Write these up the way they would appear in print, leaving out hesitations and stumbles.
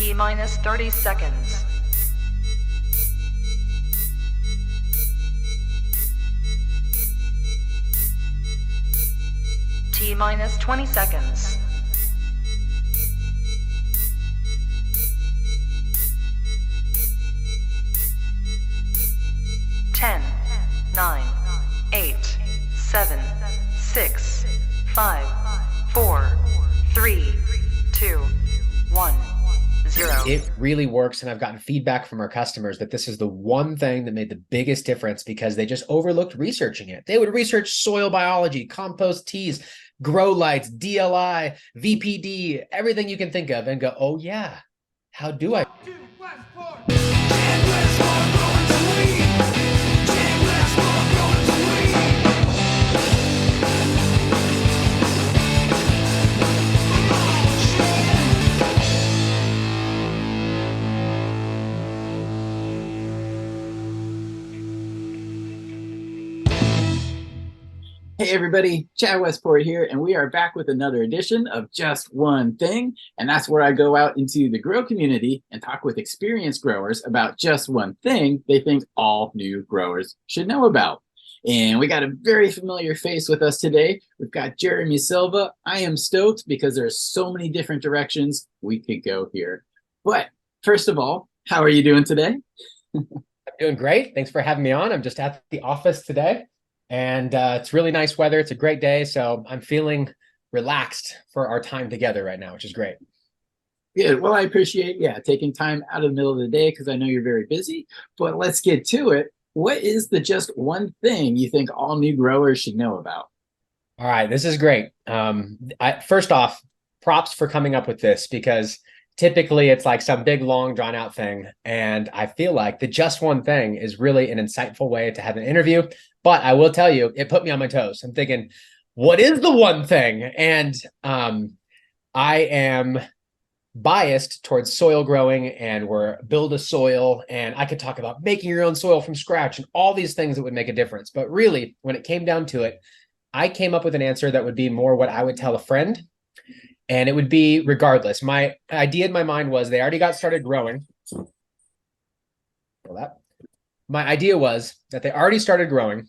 T minus 30 seconds. T minus 20 seconds. Ten, 9, 8, 7, 6, 5, 4, 3, 2, 1, 0. It really works, and I've gotten feedback from our customers that this is the one thing that made the biggest difference because they just overlooked researching it. They would research soil biology, compost teas, grow lights, DLI, VPD, everything you can think of, and go, oh yeah, how do I? Hey everybody, Chad Westport here, and we are back with another edition of Just One Thing, and that's where I go out into the grow community and talk with experienced growers about just one thing they think all new growers should know about. And we got a very familiar face with us today. We've got Jeremy Silva. I am stoked because there's so many different directions we could go here. But first of all, how are you doing today? I'm doing great. Thanks for having me on. I'm just at the office today. And it's really nice weather. It's a great day. So I'm feeling relaxed for our time together right now, which is great. Good. Well, I appreciate, taking time out of the middle of the day because I know you're very busy. But let's get to it. What is the just one thing you think all new growers should know about? All right. This is great. First off, props for coming up with this because typically it's like some big, long, drawn out thing. And I feel like the just one thing is really an insightful way to have an interview. But I will tell you, it put me on my toes. I'm thinking, what is the one thing? And I am biased towards soil growing and we're build a soil. And I could talk about making your own soil from scratch and all these things that would make a difference. But really, when it came down to it, I came up with an answer that would be more what I would tell a friend. And it would be regardless. My idea in my mind was they already got started growing. My idea was that they already started growing.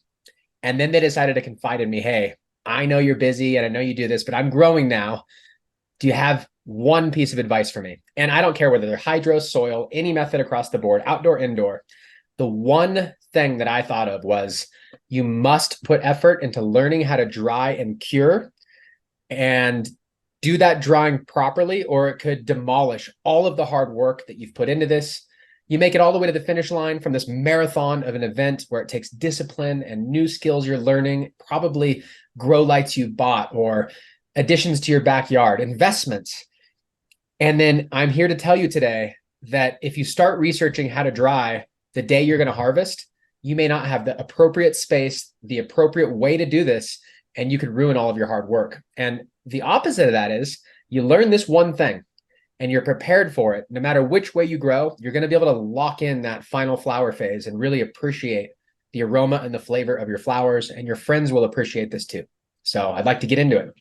And then they decided to confide in me, hey, I know you're busy and I know you do this, but I'm growing now. Do you have one piece of advice for me? And I don't care whether they're hydro, soil, any method across the board, outdoor, indoor. The one thing that I thought of was you must put effort into learning how to dry and cure and do that drying properly, or it could demolish all of the hard work that you've put into this. You make it all the way to the finish line from this marathon of an event where it takes discipline and new skills you're learning, probably grow lights you bought or additions to your backyard, investments. And then I'm here to tell you today that if you start researching how to dry the day you're going to harvest, you may not have the appropriate space, the appropriate way to do this, and you could ruin all of your hard work. And the opposite of that is you learn this one thing and you're prepared for it. No matter which way you grow, you're going to be able to lock in that final flower phase and really appreciate the aroma and the flavor of your flowers. And your friends will appreciate this too. So I'd like to get into it.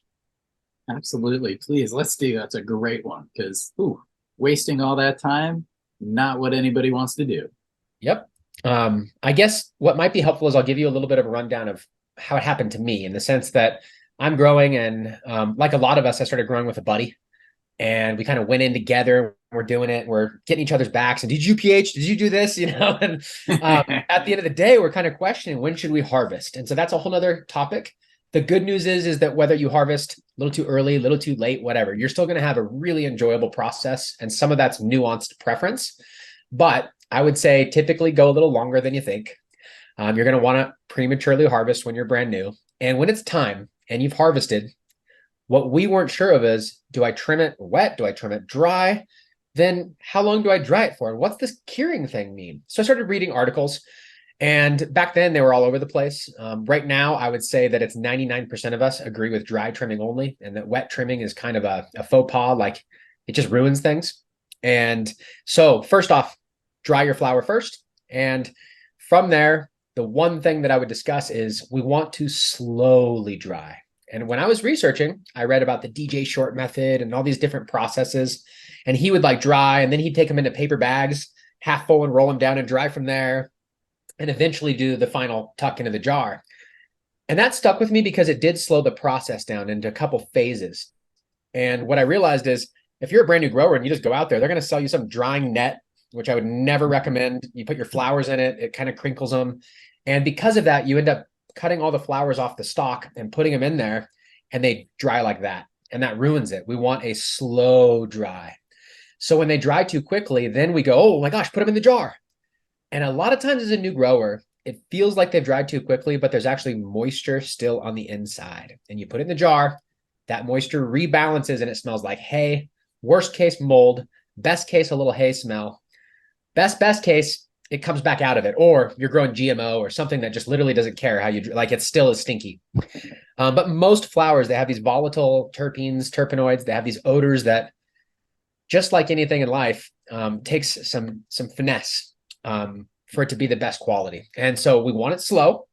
Absolutely. Please, let's do. That's a great one because wasting all that time, not what anybody wants to do. Yep. I guess what might be helpful is I'll give you a little bit of a rundown of how it happened to me in the sense that I'm growing and like a lot of us, I started growing with a buddy and we kind of went in together. We're doing it. We're getting each other's backs. And did you pH? Did you do this? You know, and at the end of the day, we're kind of questioning when should we harvest? And so that's a whole nother topic. The good news is that whether you harvest a little too early, a little too late, whatever, you're still going to have a really enjoyable process. And some of that's nuanced preference. But I would say typically go a little longer than you think. You're going to want to prematurely harvest when you're brand new. And when it's time and you've harvested, what we weren't sure of is, do I trim it wet? Do I trim it dry? Then how long do I dry it for? And what's this curing thing mean? So I started reading articles. And back then they were all over the place. Right now, I would say that it's 99% of us agree with dry trimming only, and that wet trimming is kind of a faux pas, like it just ruins things. And so first off, dry your flower first. And from there, the one thing that I would discuss is we want to slowly dry. And when I was researching, I read about the DJ short method and all these different processes. And he would like dry, and then he'd take them into paper bags, half full, and roll them down and dry from there, and eventually do the final tuck into the jar. And that stuck with me because it did slow the process down into a couple phases. And what I realized is if you're a brand new grower and you just go out there, they're going to sell you some drying net, which I would never recommend. You put your flowers in it, it kind of crinkles them. And because of that, you end up cutting all the flowers off the stalk and putting them in there, and they dry like that. And that ruins it. We want a slow dry. So when they dry too quickly, then we go, oh my gosh, put them in the jar. And a lot of times as a new grower, it feels like they've dried too quickly, but there's actually moisture still on the inside. And you put it in the jar, that moisture rebalances and it smells like hay. Worst case, mold. Best case, a little hay smell. Best case, it comes back out of it. Or you're growing GMO or something that just literally doesn't care how you, like it still is stinky. But most flowers, they have these volatile terpenes, terpenoids. They have these odors that, just like anything in life, takes some finesse for it to be the best quality. And so we want it slow.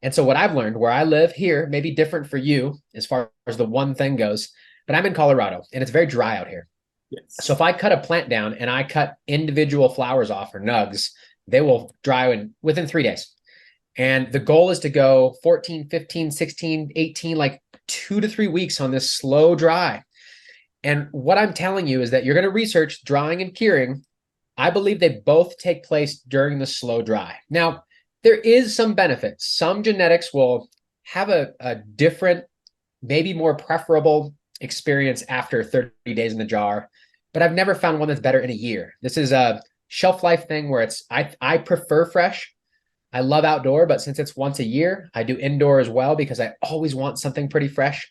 And so what I've learned where I live here may be different for you as far as the one thing goes, but I'm in Colorado and it's very dry out here. Yes. So if I cut a plant down and I cut individual flowers off or nugs, they will dry within 3 days. And the goal is to go 14, 15, 16, 18, like 2 to 3 weeks on this slow dry. And what I'm telling you is that you're going to research drying and curing. I believe they both take place during the slow dry. Now, there is some benefit. Some genetics will have a different, maybe more preferable experience after 30 days in the jar, but I've never found one that's better in a year. This is a shelf life thing where I prefer fresh. I love outdoor, but since it's once a year, I do indoor as well because I always want something pretty fresh.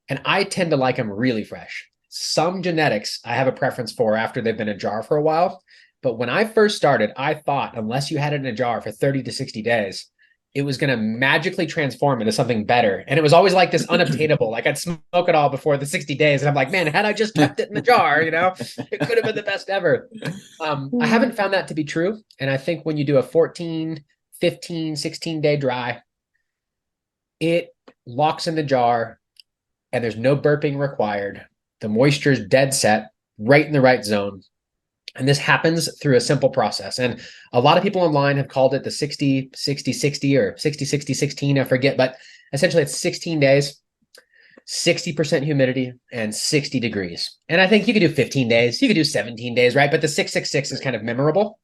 And I tend to like them really fresh. Some genetics I have a preference for after they've been in a jar for a while. But when I first started, I thought unless you had it in a jar for 30 to 60 days, it was going to magically transform into something better. And it was always like this unobtainable, like I'd smoke it all before the 60 days. And I'm like, man, had I just kept it in the jar, it could have been the best ever. I haven't found that to be true. And I think when you do a 14, 15, 16 day dry, it locks in the jar and there's no burping required. The moisture is dead set, right in the right zone. And this happens through a simple process. And a lot of people online have called it the 60, 60, 60 or 60, 60, 16, I forget. But essentially it's 16 days, 60% humidity and 60 degrees. And I think you could do 15 days, you could do 17 days, right? But the 666 is kind of memorable.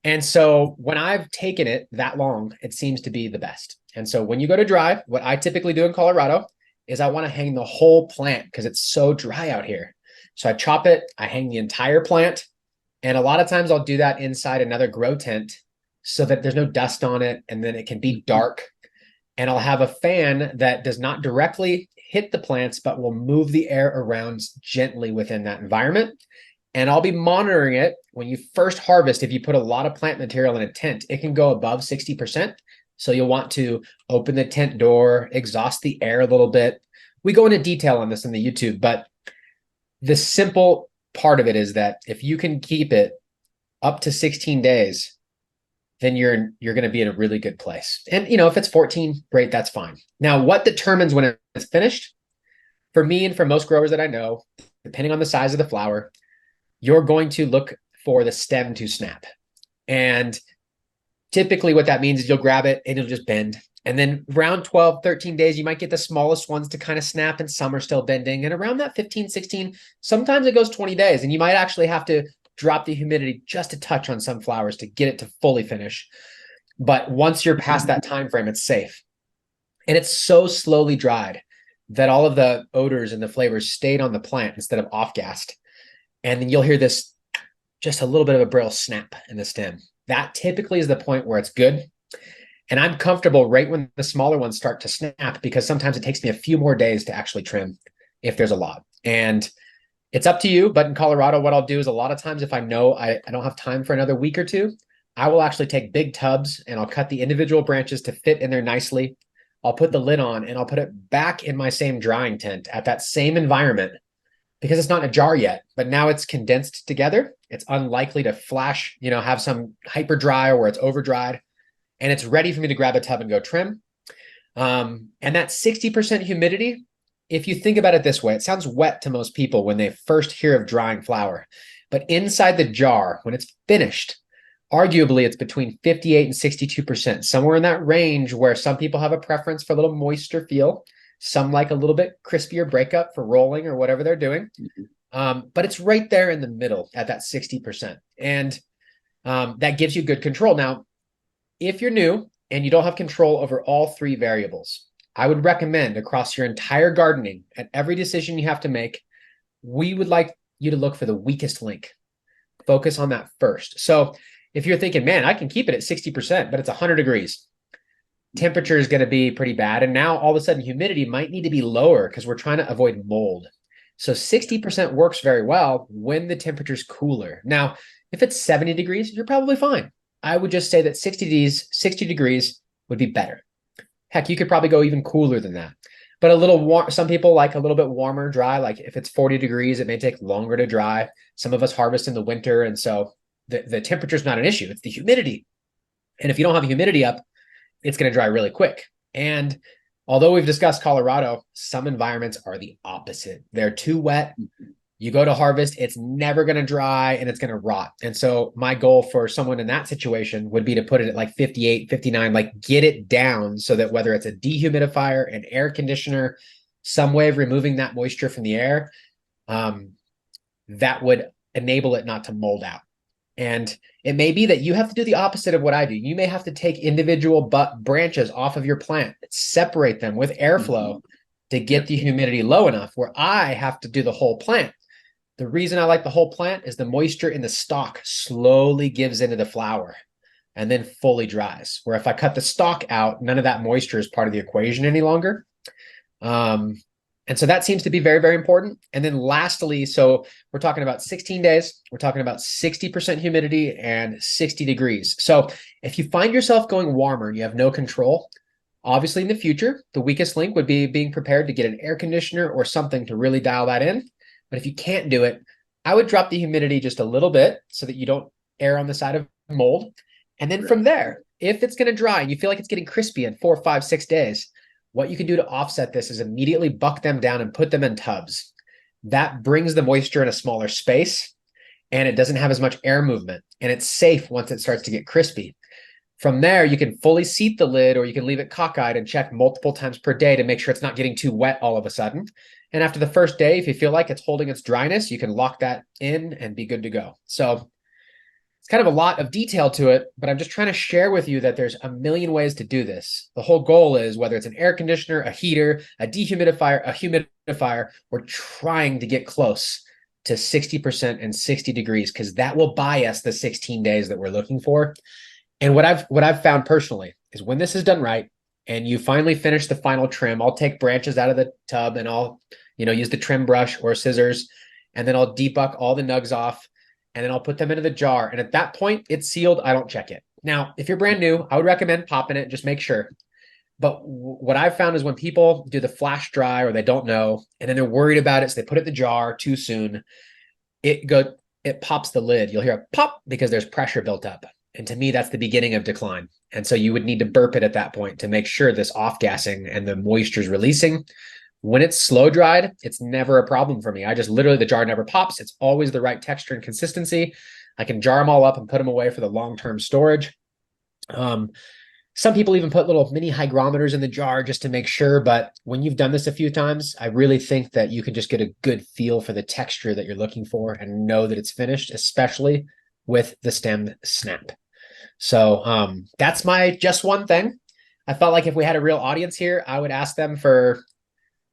And so when I've taken it that long, it seems to be the best. And so when you go to dry, what I typically do in Colorado is I want to hang the whole plant because it's so dry out here. So I chop it, I hang the entire plant. And a lot of times I'll do that inside another grow tent so that there's no dust on it and then it can be dark. And I'll have a fan that does not directly hit the plants, but will move the air around gently within that environment. And I'll be monitoring it. When you first harvest, if you put a lot of plant material in a tent, it can go above 60%. So you'll want to open the tent door, exhaust the air a little bit. We go into detail on this in the YouTube, but the simple part of it is that if you can keep it up to 16 days, then you're going to be in a really good place. And if it's 14, great, that's fine. Now, what determines when it's finished? For me and for most growers that I know, depending on the size of the flower, you're going to look for the stem to snap. And typically what that means is you'll grab it and it'll just bend. And then around 12, 13 days, you might get the smallest ones to kind of snap and some are still bending. And around that 15, 16, sometimes it goes 20 days. And you might actually have to drop the humidity just a touch on some flowers to get it to fully finish. But once you're past that time frame, it's safe. And it's so slowly dried that all of the odors and the flavors stayed on the plant instead of off-gassed. And then you'll hear this, just a little bit of a brittle snap in the stem. That typically is the point where it's good. And I'm comfortable right when the smaller ones start to snap, because sometimes it takes me a few more days to actually trim if there's a lot. And it's up to you. But in Colorado, what I'll do is a lot of times if I know I don't have time for another week or two, I will actually take big tubs and I'll cut the individual branches to fit in there nicely. I'll put the lid on and I'll put it back in my same drying tent at that same environment, because it's not in a jar yet, but now it's condensed together. It's unlikely to flash, have some hyper dry or where it's over dried. And it's ready for me to grab a tub and go trim. And that 60% humidity, if you think about it this way, it sounds wet to most people when they first hear of drying flower. But inside the jar, when it's finished, arguably it's between 58 and 62%, somewhere in that range where some people have a preference for a little moisture feel. Some like a little bit crispier breakup for rolling or whatever they're doing. But it's right there in the middle at that 60%. And that gives you good control. Now, if you're new and you don't have control over all three variables, I would recommend across your entire gardening, at every decision you have to make, we would like you to look for the weakest link. Focus on that first. So if you're thinking, man, I can keep it at 60%, but it's 100 degrees, temperature is going to be pretty bad. And now all of a sudden humidity might need to be lower because we're trying to avoid mold. So 60% works very well when the temperature's cooler. Now, if it's 70 degrees, you're probably fine. I would just say that 60 degrees would be better. Heck, you could probably go even cooler than that. But a little warm, some people like a little bit warmer, dry. Like if it's 40 degrees, it may take longer to dry. Some of us harvest in the winter. And so the temperature is not an issue. It's the humidity. And if you don't have humidity up, it's going to dry really quick. And although we've discussed Colorado, some environments are the opposite. They're too wet. You go to harvest, it's never going to dry and it's going to rot. And so my goal for someone in that situation would be to put it at like 58, 59, like get it down so that whether it's a dehumidifier, an air conditioner, some way of removing that moisture from the air, that would enable it not to mold out. And it may be that you have to do the opposite of what I do. You may have to take individual branches off of your plant, separate them with airflow to get the humidity low enough where I have to do the whole plant. The reason I like the whole plant is the moisture in the stalk slowly gives into the flower and then fully dries. Where if I cut the stalk out, none of that moisture is part of the equation any longer. And so that seems to be very, very important. And then lastly, so we're talking about 16 days, we're talking about 60% humidity and 60 degrees. So if you find yourself going warmer and you have no control, obviously in the future, the weakest link would be being prepared to get an air conditioner or something to really dial that in. But if you can't do it, I would drop the humidity just a little bit so that you don't err on the side of mold. And then from there, if it's going to dry and you feel like it's getting crispy in 4, 5, 6 days, what you can do to offset this is immediately buck them down and put them in tubs. That brings the moisture in a smaller space and it doesn't have as much air movement and it's safe once it starts to get crispy. From there, you can fully seat the lid or you can leave it cockeyed and check multiple times per day to make sure it's not getting too wet all of a sudden. And after the first day, if you feel like it's holding its dryness, you can lock that in and be good to go. So it's kind of a lot of detail to it, but I'm just trying to share with you that there's a million ways to do this. The whole goal is whether it's an air conditioner, a heater, a dehumidifier, a humidifier, we're trying to get close to 60% and 60 degrees because that will buy us the 16 days that we're looking for. And what I've found personally is when this is done right and you finally finish the final trim, I'll take branches out of the tub and I'll, use the trim brush or scissors, and then I'll debuck all the nugs off and then I'll put them into the jar. And at that point it's sealed. I don't check it. Now, if you're brand new, I would recommend popping it, just make sure. But what I've found is when people do the flash dry or they don't know, and then they're worried about it, so they put it in the jar too soon, it pops the lid. You'll hear a pop because there's pressure built up. And to me, that's the beginning of decline. And so you would need to burp it at that point to make sure this off-gassing and the moisture is releasing. When it's slow dried, it's never a problem for me. I just literally, the jar never pops. It's always the right texture and consistency. I can jar them all up and put them away for the long-term storage. Some people even put little mini hygrometers in the jar just to make sure. But when you've done this a few times, I really think that you can just get a good feel for the texture that you're looking for and know that it's finished, especially with the stem snap. So that's my just one thing. I felt like if we had a real audience here, I would ask them for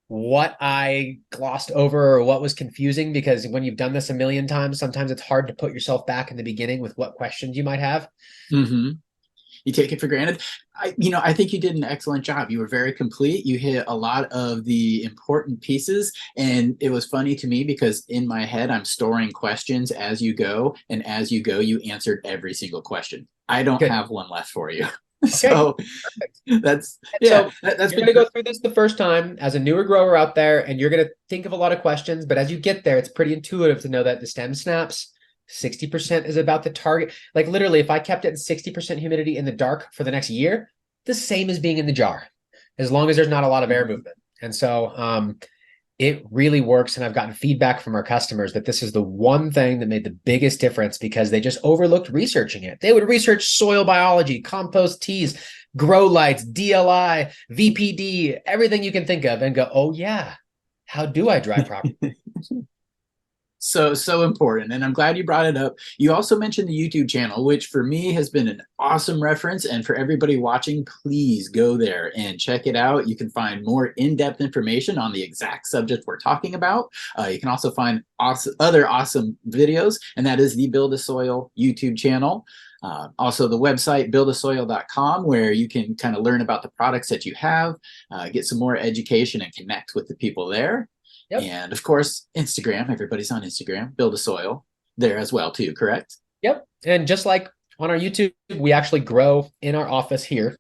what I glossed over or what was confusing, because when you've done this a million times, sometimes it's hard to put yourself back in the beginning with what questions you might have. Mm-hmm. You take it for granted. I think you did an excellent job. You were very complete. You hit a lot of the important pieces. And it was funny to me because in my head, I'm storing questions as you go. And as you go, you answered every single question. I don't have one left for you. So that's you're going to go through this the first time as a newer grower out there, and you're going to think of a lot of questions. But as you get there, it's pretty intuitive to know that the stem snaps, 60% is about the target. Like literally, if I kept it in 60% humidity in the dark for the next year, the same as being in the jar. as long as there's not a lot of air movement. And so it really works. And I've gotten feedback from our customers that this is the one thing that made the biggest difference, because they just overlooked researching it. They would research soil biology, compost teas, grow lights, DLI, VPD, everything you can think of, and go, oh yeah, how do I dry properly? So important. And I'm glad you brought it up. You also mentioned the YouTube channel, which for me has been an awesome reference. And for everybody watching, please go there and check it out. You can find more in-depth information on the exact subject we're talking about. You can also find other awesome videos, and that is the Build a Soil YouTube channel. Also the website buildasoil.com, where you can kind of learn about the products that you have, get some more education and connect with the people there. Yep. And of course, Instagram. Everybody's on Instagram. Build a Soil there as well too, correct? Yep. And just like on our YouTube, we actually grow in our office here.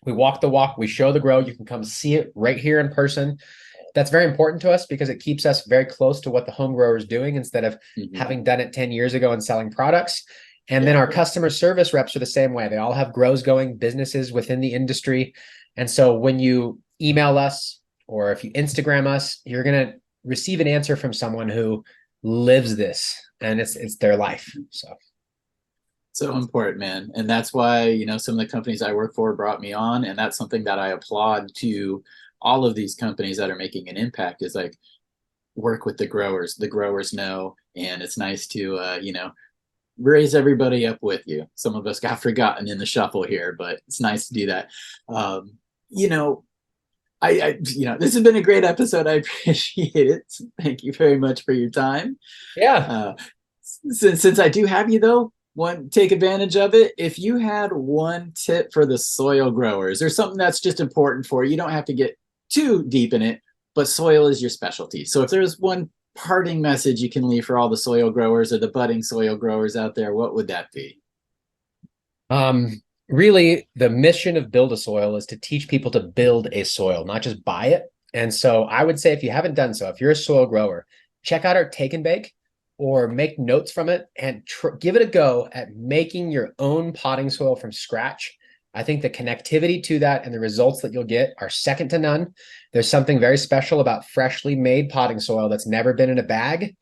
We walk the walk. We show the grow. You can come see it right here in person. That's very important to us because it keeps us very close to what the home grower is doing instead of having done it 10 years ago and selling products. And then our customer service reps are the same way. They all have grows going, businesses within the industry. And so when you email us, or if you Instagram us, you're going to receive an answer from someone who lives this, and it's their life. So important, man. And that's why, you know, some of the companies I work for brought me on. And that's something that I applaud to all of these companies that are making an impact, is like, work with the growers. The growers know, and it's nice to, you know, raise everybody up with you. Some of us got forgotten in the shuffle here, but it's nice to do that. You know, you know, this has been a great episode. I appreciate it. Thank you very much for your time. Yeah. Since I do have you though, take advantage of it. If you had one tip for the soil growers, there's something that's just important for you. You don't have to get too deep in it, but soil is your specialty. So if there's one parting message you can leave for all the soil growers or the budding soil growers out there, what would that be? Really, the mission of Build a Soil is to teach people to build a soil, not just buy it. And so I would say, if you haven't done so, if you're a soil grower, check out our Take and Bake or make notes from it and give it a go at making your own potting soil from scratch. I think the connectivity to that and the results that you'll get are second to none. There's something very special about freshly made potting soil that's never been in a bag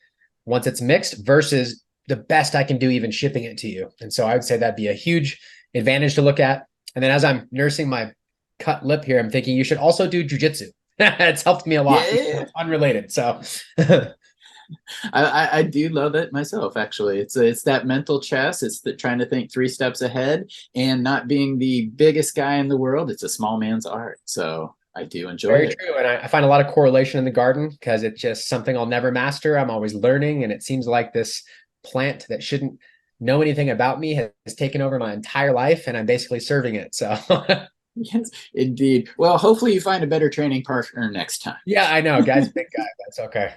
once it's mixed versus the best I can do even shipping it to you. And so I would say that'd be a huge advantage to look at. And then as I'm nursing my cut lip here, I'm thinking you should also do jujitsu. It's helped me a lot. Yeah. It's unrelated. So I do love it myself, actually. It's that mental chess. It's trying to think 3 steps ahead and not being the biggest guy in the world. It's a small man's art. So I do enjoy it. Very true. And I find a lot of correlation in the garden because it's just something I'll never master. I'm always learning. And it seems like this plant that shouldn't know anything about me has taken over my entire life, and I'm basically serving it. So yes, indeed. Well, hopefully you find a better training partner next time. Yeah, I know. Guy's a big guy. That's okay.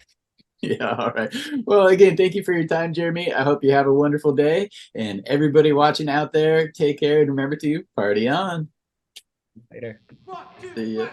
Yeah, all right. Well, again, thank you for your time, Jeremy. I hope you have a wonderful day. And everybody watching out there, take care and remember to party on. Later. See ya.